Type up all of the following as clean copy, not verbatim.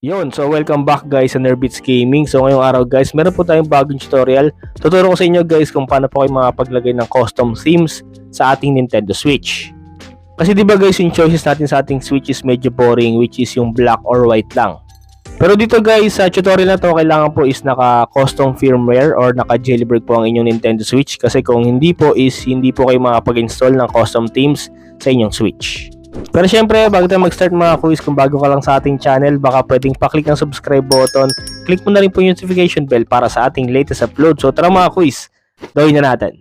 Yun, so welcome back guys sa Nerbits Gaming. So ngayong araw guys, meron po tayong bagong tutorial. Tuturo ko sa inyo guys kung paano po kayo makapaglagay ng custom themes sa ating Nintendo Switch. Kasi di ba guys, yung choices natin sa ating Switch is medyo boring, which is yung black or white lang. Pero dito guys, sa tutorial na to, kailangan po is naka-custom firmware or naka-jailbreak po ang inyong Nintendo Switch. Kasi kung hindi po is hindi po kayo makapag-install ng custom themes sa inyong Switch. Pero syempre, bago tayo mag-start mga quiz, kung bago ka lang sa ating channel, baka pwedeng pa-click ang subscribe button. Click mo na rin po yung notification bell para sa ating latest upload. So tara mga quiz, gawin na natin.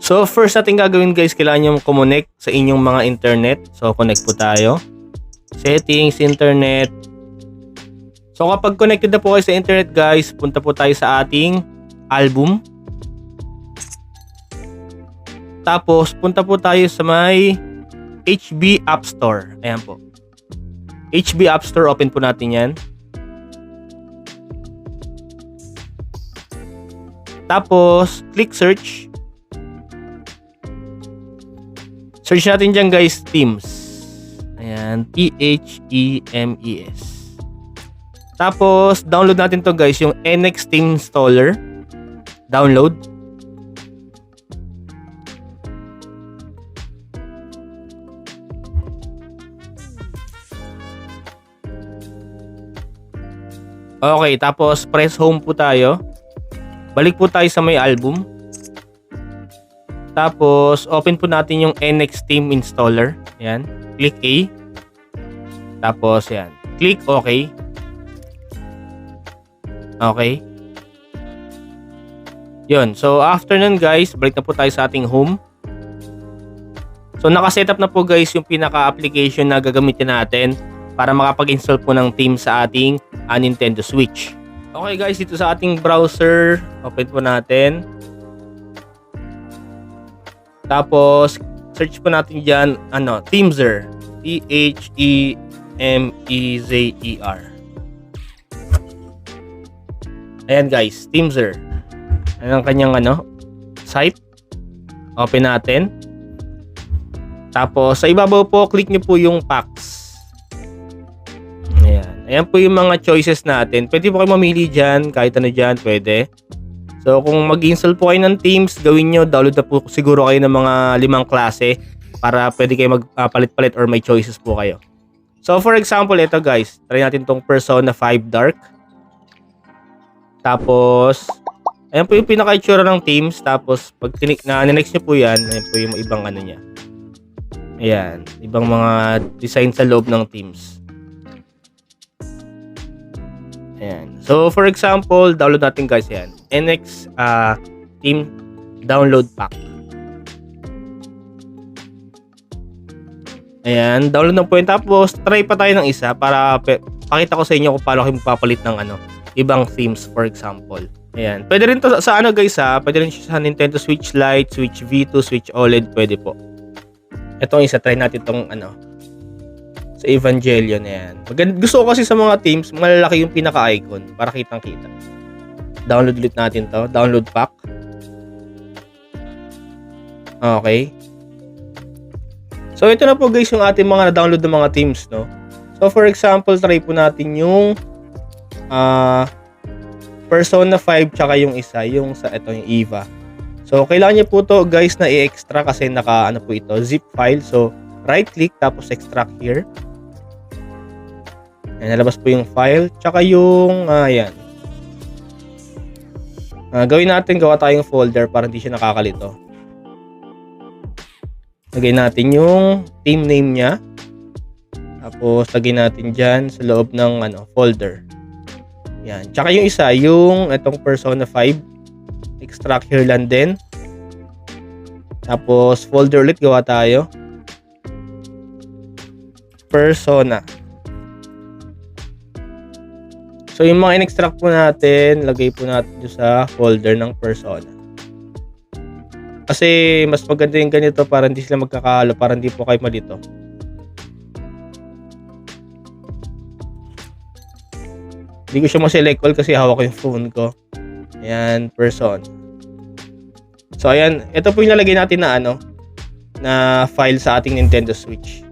So first natin gagawin guys, kailangan nyo connect sa inyong mga internet. So connect po tayo. Settings, internet. So kapag connected na po kayo sa internet guys, punta po tayo sa ating album. Tapos punta po tayo sa may HB App Store. Ayan po. HB App Store, open po natin yan. Tapos click search. Search natin dyan guys, Themes. Ayan, Themes. Tapos, download natin to guys, yung NX Theme Installer. Download. Okay, tapos press home po tayo. Balik po tayo sa may album. Tapos, open po natin yung NX Theme Installer. Ayan. Click A. Tapos, ayan. Click OK. Okay. Yun. So, after nun guys, balik na po tayo sa ating home. So, nakasetup na po guys yung pinaka-application na gagamitin natin para makapag-install po ng theme sa ating Nintendo Switch. Okay guys, dito sa ating browser, open po natin. Tapos, search po natin dyan, Themezer. Themezer. Ayan guys, Themezer. Ayan ang kanyang site. Open natin. Tapos sa ibabaw po, click nyo po yung packs. Ayan. Ayan po yung mga choices natin. Pwede po kayo mamili dyan. Kahit ano dyan, pwede. So kung mag-install po kayo ng themes, gawin nyo, download na po siguro kayo ng mga 5 klase para pwede kayo magpalit-palit or may choices po kayo. So for example, ito guys, try natin tong Persona 5 Dark. Tapos, ayan po yung pinaka-itsura ng themes. Tapos, pag next nyo po yan, ayan po yung ibang niya. Ayan, ibang mga design sa loob ng themes. Ayan. So, for example, download natin guys yan. NX Theme Download Pack. Ayan, download na po yun. Tapos, try pa tayo ng isa para pakita ko sa inyo kung paano kayo magpapalit ng ibang themes, for example. Ayan. Pwede rin to sa guys pwede rin sa Nintendo Switch Lite, Switch V2, Switch OLED, pwede po. Itong isa, try natin tong sa Evangelion. Ayan. Gusto ko kasi sa mga themes, malalaki yung pinaka-icon para kitang-kita. Download ulit natin to. Download pack. Okay. So, ito na po guys yung ating mga na-download ng mga themes, no? So, for example, try po natin yung Persona 5 tsaka yung isa, yung sa yung Eva. So kailangan niyo po to guys na i-extract kasi naka po ito, zip file. So right click tapos extract here. Ayan, nalabas po yung file tsaka yung ayan. Gawin natin, gawa tayong folder para hindi siya nakakalito. Lagay natin yung theme name niya. Tapos lagay natin diyan sa loob ng folder. Yan. Tsaka yung isa, yung itong Persona 5. Extract here lang din. Tapos, folder ulit, gawa tayo. Persona. So, yung mga in-extract po natin, lagay po natin sa folder ng Persona. Kasi, mas maganda yung ganito para hindi sila magkakahalo, para hindi po kayo malito. Hindi ko siya ma-select all kasi hawak ko yung phone ko. Ayan, person. So ayan, ito po yung lalagay natin na na file sa ating Nintendo Switch.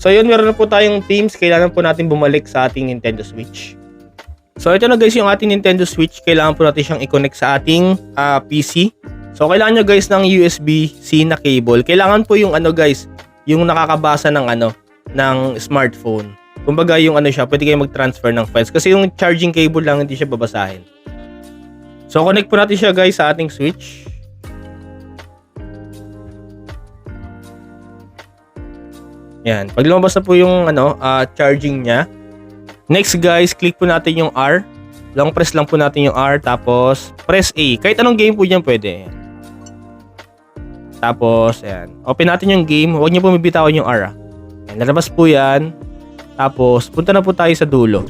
So yun, meron na po tayong themes. Kailangan po natin bumalik sa ating Nintendo Switch. So ito na guys yung ating Nintendo Switch. Kailangan po natin siyang i-connect sa ating PC. So kailangan nyo guys ng USB-C na cable. Kailangan po yung guys, yung nakakabasa ng ng smartphone. Kumbaga yung siya, pwede kayo mag-transfer ng files. Kasi yung charging cable lang hindi siya babasahin. So connect po natin siya guys sa ating Switch. Yan. Pag lumabas na po yung charging niya. Next guys, click po natin yung R. Long press lang po natin yung R. Tapos press A. Kahit anong game po dyan pwede. Tapos, ayan. Open natin yung game. Huwag niyo po mabitawan yung R. Ayan, lalabas po yan. Tapos, punta na po tayo sa dulo.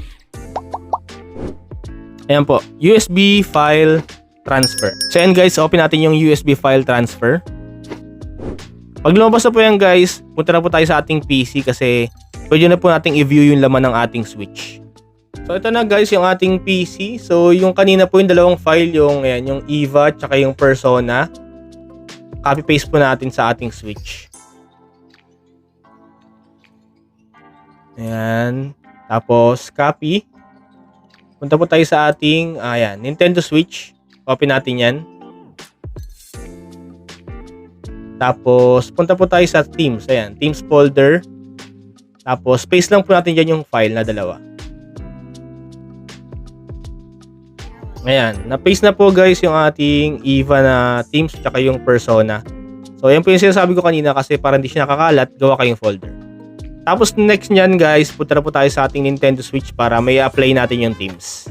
Ayan po. USB file transfer. So, ayan guys. Open natin yung USB file transfer. Pag lumabas na po yan guys, punta na po tayo sa ating PC kasi pwede na po nating i-view yung laman ng ating Switch. So ito na guys yung ating PC. So yung kanina po yung dalawang file, yung EVA tsaka yung Persona. Copy paste po natin sa ating Switch. Ayan. Tapos copy. Punta po tayo sa ating Nintendo Switch. Open natin yan. Tapos, punta po tayo sa Teams. Ayan, Teams folder. Tapos, paste lang po natin dyan yung file na dalawa. Ayan, na-paste na po guys yung ating EVA na Teams tsaka yung Persona. So, ayan po yung sinasabi ko kanina kasi para hindi siya nakakalat, gawa kayong folder. Tapos, next nyan guys, punta na po tayo sa ating Nintendo Switch para may apply natin yung Teams.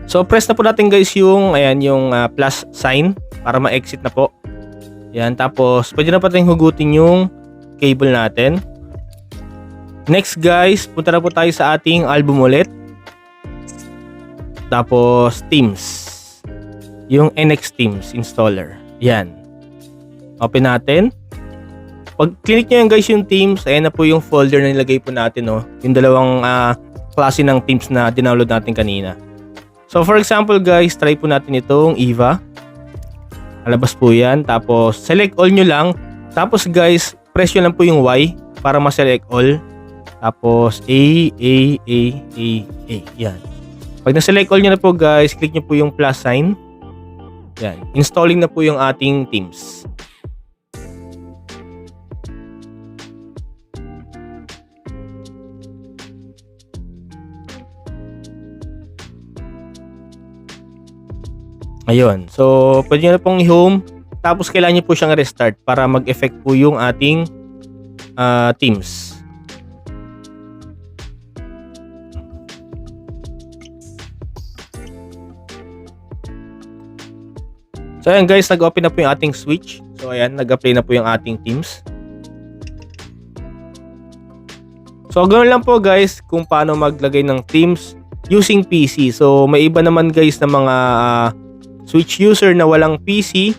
So, press na po natin guys yung, yung plus sign para ma-exit na po. Yan, tapos pwede na pa tayong hugutin yung cable natin. Next guys, punta na po tayo sa ating album ulit. Tapos Teams. Yung NX Teams installer. Yan. Open natin. Pag click nyo yan guys yung Teams, ayan na po yung folder na nilagay po natin. Yung dalawang klase ng Teams na dinownload natin kanina. So for example guys, try po natin itong EVA. Alabas po yan. Tapos, select all nyo lang. Tapos, guys, press nyo lang po yung Y para ma-select all. Tapos, A. Yan. Pag na-select all nyo na po, guys, click nyo po yung plus sign. Yan. Installing na po yung ating Teams. Ayun. So, pwede nyo na pong i-home. Tapos, kailangan nyo po siyang restart para mag-effect po yung ating Teams. So, ayan guys. Nag-open na po yung ating Switch. So, ayan. Nag-apply na po yung ating Teams. So, ganoon lang po guys kung paano maglagay ng Teams using PC. So, may iba naman guys na mga Switch user na walang PC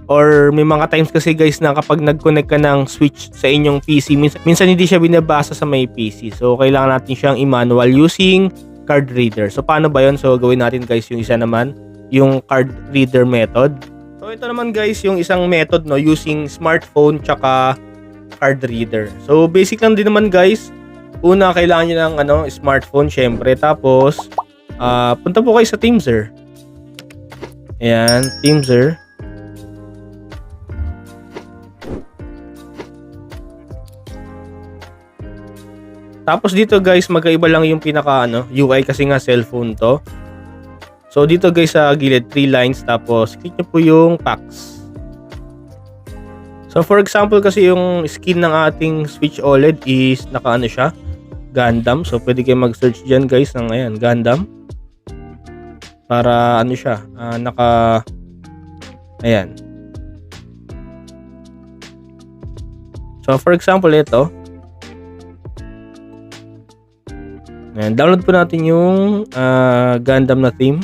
or may mga times kasi guys na kapag nag-connect ka ng Switch sa inyong PC, minsan hindi siya binabasa sa may PC. So, kailangan natin siyang i-manual using card reader. So, paano ba yun? So, gawin natin guys yung isa naman, yung card reader method. So, ito naman guys yung isang method using smartphone tsaka card reader. So, basic lang din naman guys. Una, kailangan nyo ng smartphone syempre. Tapos, punta po kayo sa Teamser. Ayan, Teamser. Tapos dito guys, magkaiba lang yung pinaka UI kasi nga cellphone to. So dito guys sa gilid, 3 lines tapos click nyo po yung packs. So for example kasi yung skin ng ating Switch OLED is naka siya, Gundam. So pwede kayo mag-search diyan guys ng Gundam. Para siya, ayan. So for example ito. Ayan, download po natin yung Gundam na theme.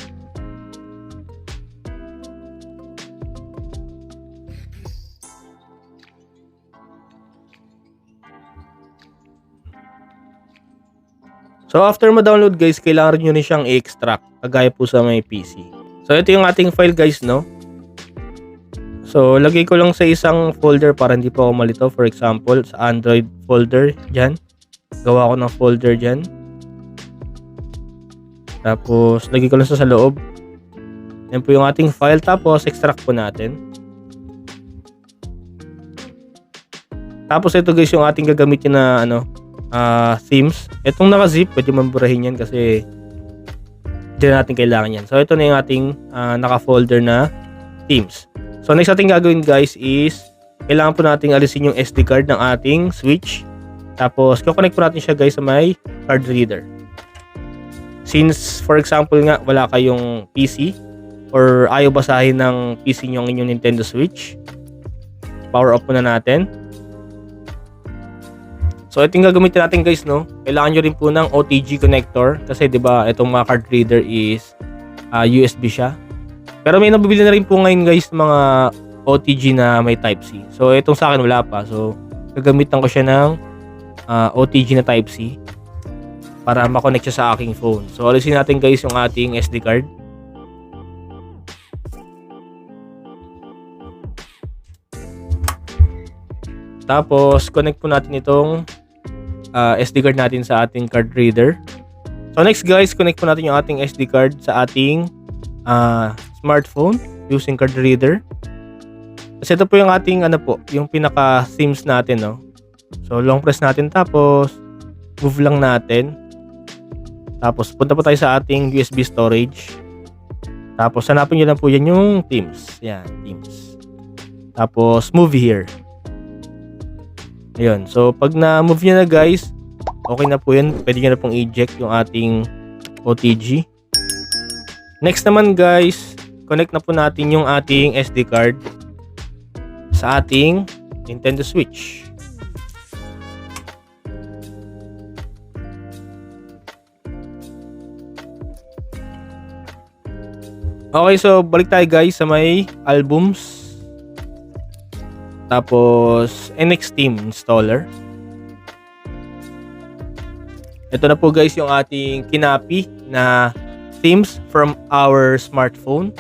So after ma-download guys, kailangan nyo rin siyang i-extract kagaya po sa may PC. So ito yung ating file guys, no? So, lagay ko lang sa isang folder para hindi po ako malito. For example, sa Android folder, dyan. Gawa ko ng folder dyan. Tapos, lagay ko lang sa loob. Yan po yung ating file. Tapos, extract po natin. Tapos, ito guys yung ating gagamitin na themes. Itong naka-zip, pwede maburahin yan kasi hindi natin kailangan yan. So, ito na yung ating naka-folder na themes. So, next natin gagawin guys is kailangan po natin alisin yung SD card ng ating switch. Tapos, kukonect po natin siya guys sa may card reader. Since, for example nga, wala kayong PC or ayaw basahin ng PC nyo ang inyong Nintendo Switch, power off muna natin. So, ito yung gagamitin natin guys, no? Kailangan nyo rin po ng OTG connector kasi, di ba, itong mga card reader is USB siya. Pero may nabibili na rin po ngayon guys mga OTG na may Type-C. So, itong sa akin wala pa. So, gagamitan ko siya ng OTG na Type-C para makonect siya sa aking phone. So, alisin natin guys yung ating SD card. Tapos, connect po natin itong SD card natin sa ating card reader. So, next guys, connect po natin yung ating SD card sa ating smartphone using card reader. Kasi ito po yung ating yung pinaka themes natin, no. So long press natin tapos move lang natin. Tapos punta po tayo sa ating USB storage. Tapos hanapin niyo lang po yan yung themes. Yan, themes. Tapos move here. Ayun. So pag na-move niyo na guys, okay na po yan. Pwede niyo na pong eject yung ating OTG. Next naman guys, connect na po natin yung ating SD card sa ating Nintendo Switch. Okay, so balik tayo guys sa may albums. Tapos NX Team installer. Ito na po guys yung ating kinapi na themes from our smartphone.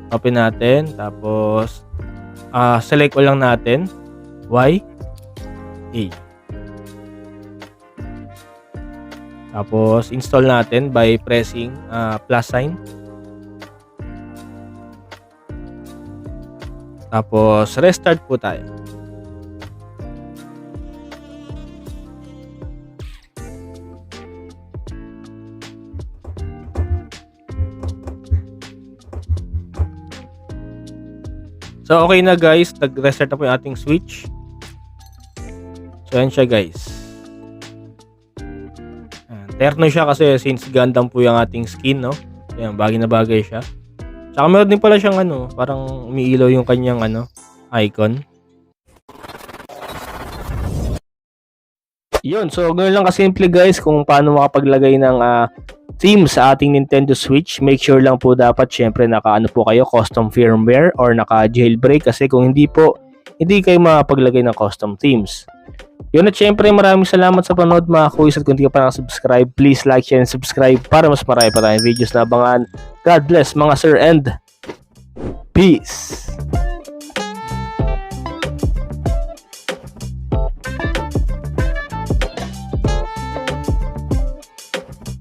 Open natin. Tapos, select ko lang natin. Y, A. Tapos, install natin by pressing plus sign. Tapos, restart po tayo. So, okay na guys. Nag-restart na po yung ating switch. So, yan siya guys. Terno siya kasi since Gundam po yung ating skin, no? Ayan, bagay na bagay siya. Tsaka meron din pala siyang parang umiilaw yung kanyang icon. Yun, so ganoon lang kasimple guys kung paano makapaglagay ng theme sa ating Nintendo Switch. Make sure lang po dapat syempre naka po kayo, custom firmware or naka jailbreak kasi kung hindi po, hindi kayo makapaglagay ng custom themes. Yun at syempre maraming salamat sa panood mga kuys at kung hindi ka pa nakasubscribe, please like, share, and subscribe para mas marami pa tayong videos na abangan. God bless mga sir and peace!